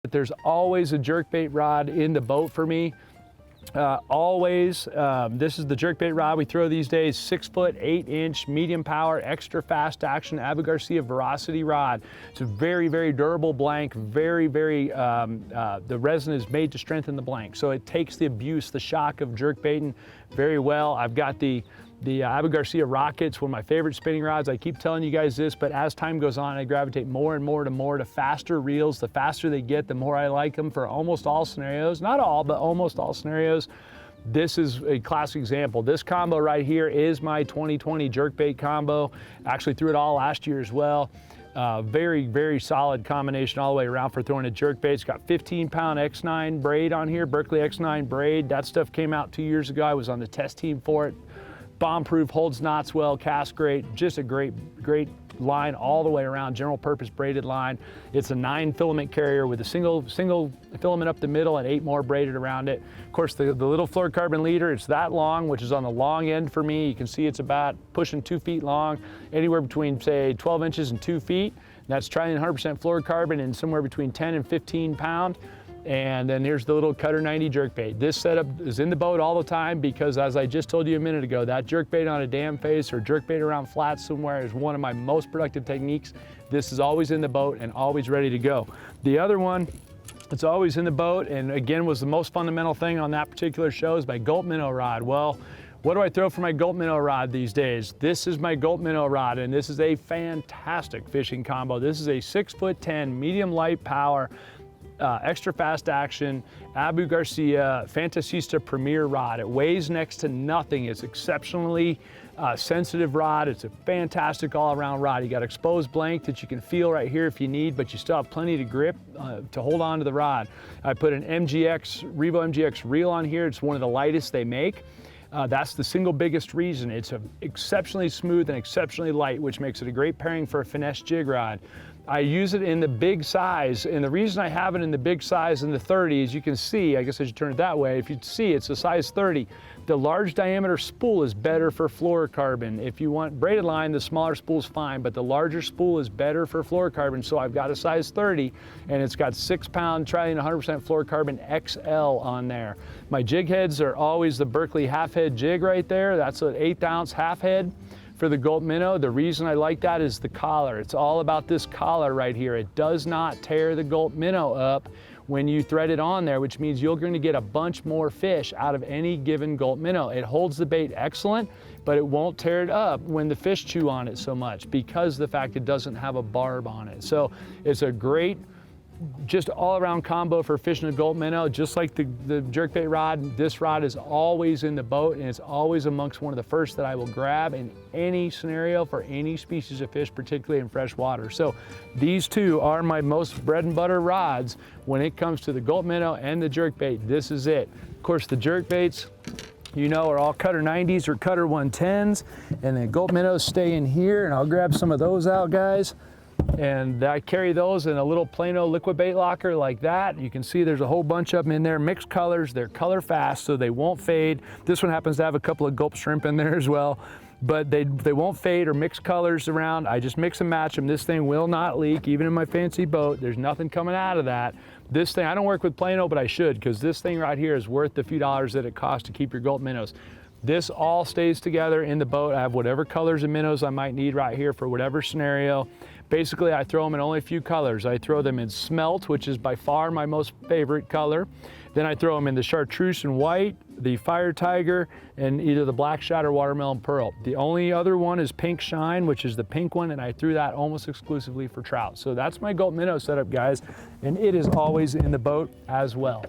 But there's always a jerkbait rod in the boat for me. Always. This is the jerkbait rod we throw these days, 6 foot, 8 inch, medium power, extra fast action, Abu Garcia Veracity rod. It's a very, very durable blank, the resin is made to strengthen the blank. So it takes the abuse, the shock of jerkbaiting very well. I've got the Abu Garcia Rockets, one of my favorite spinning rods. I keep telling you guys this, but as time goes on, I gravitate more and more to faster reels. The faster they get, the more I like them for almost all scenarios. Not all, but almost all scenarios. This is a classic example. This combo right here is my 2020 jerkbait combo. Actually threw it all last year as well. Very, very solid combination all the way around for throwing a jerkbait. It's got 15-pound X9 braid on here, Berkley X9 braid. That stuff came out 2 years ago. I was on the test team for it. Bomb-proof, holds knots well, casts great, just a great line all the way around, general purpose braided line. It's a 9 filament carrier with a single filament up the middle and 8 more braided around it. Of course, the little fluorocarbon leader, it's that long, which is on the long end for me. You can see it's about pushing 2 feet long, anywhere between say 12 inches and 2 feet. That's trillium 100% fluorocarbon and somewhere between 10 and 15 pound. And then here's the little Cutter 90 jerkbait. This setup is in the boat all the time because, as I just told you a minute ago, that jerkbait on a dam face or jerkbait around flats somewhere is one of my most productive techniques. This is always in the boat and always ready to go. The other one, it's always in the boat, and again was the most fundamental thing on that particular show, is my Gulp minnow rod. Well, what do I throw for my Gulp minnow rod these days? This is my Gulp minnow rod, and this is a fantastic fishing combo. This is a 6'10" medium light power, extra fast action, Abu Garcia Fantasista Premier rod. It weighs next to nothing. It's exceptionally sensitive rod. It's a fantastic all-around rod. You got exposed blank that you can feel right here if you need, but you still have plenty to grip to hold on to the rod. I put an Revo MGX reel on here. It's one of the lightest they make. That's the single biggest reason. It's exceptionally smooth and exceptionally light, which makes it a great pairing for a finesse jig rod. I use it in the big size, and the reason I have it in the big size in the 30 is you can see, I guess I should turn it that way, if you see it's a size 30. The large diameter spool is better for fluorocarbon. If you want braided line, the smaller spool is fine, but the larger spool is better for fluorocarbon, so I've got a size 30, and it's got 6-pound trillium 100% fluorocarbon XL on there. My jig heads are always the Berkley half head jig right there. That's an 1/8 ounce half head. For the Gulp minnow, the reason I like that is the collar. It's all about this collar right here. It does not tear the Gulp minnow up when you thread it on there, which means you're going to get a bunch more fish out of any given Gulp minnow. It holds the bait excellent, but it won't tear it up when the fish chew on it so much because of the fact it doesn't have a barb on it. So it's a great, just all-around combo for fishing a Gulp minnow. Just like the jerkbait rod, this rod is always in the boat, and it's always amongst one of the first that I will grab in any scenario for any species of fish, particularly in fresh water. So these two are my most bread and butter rods when it comes to the Gulp minnow and the jerkbait. This is it. Of course, the jerkbaits, you know, are all Cutter 90s or Cutter 110s, and the Gulp minnows stay in here, and I'll grab some of those out, guys. And I carry those in a little Plano liquid bait locker like that. You can see there's a whole bunch of them in there, mixed colors. They're color fast, so they won't fade. This one happens to have a couple of Gulp shrimp in there as well, but they won't fade or mix colors around. I just mix and match them. This thing will not leak, even in my fancy boat. There's nothing coming out of that. This thing, I don't work with Plano, but I should, because this thing right here is worth the few dollars that it costs to keep your Gulp minnows. This all stays together in the boat. I have whatever colors of minnows I might need right here for whatever scenario. Basically, I throw them in only a few colors. I throw them in smelt, which is by far my most favorite color. Then I throw them in the chartreuse and white, the fire tiger, and either the black shad or watermelon pearl. The only other one is pink shine, which is the pink one, and I threw that almost exclusively for trout. So that's my Gulp minnow setup, guys, and it is always in the boat as well.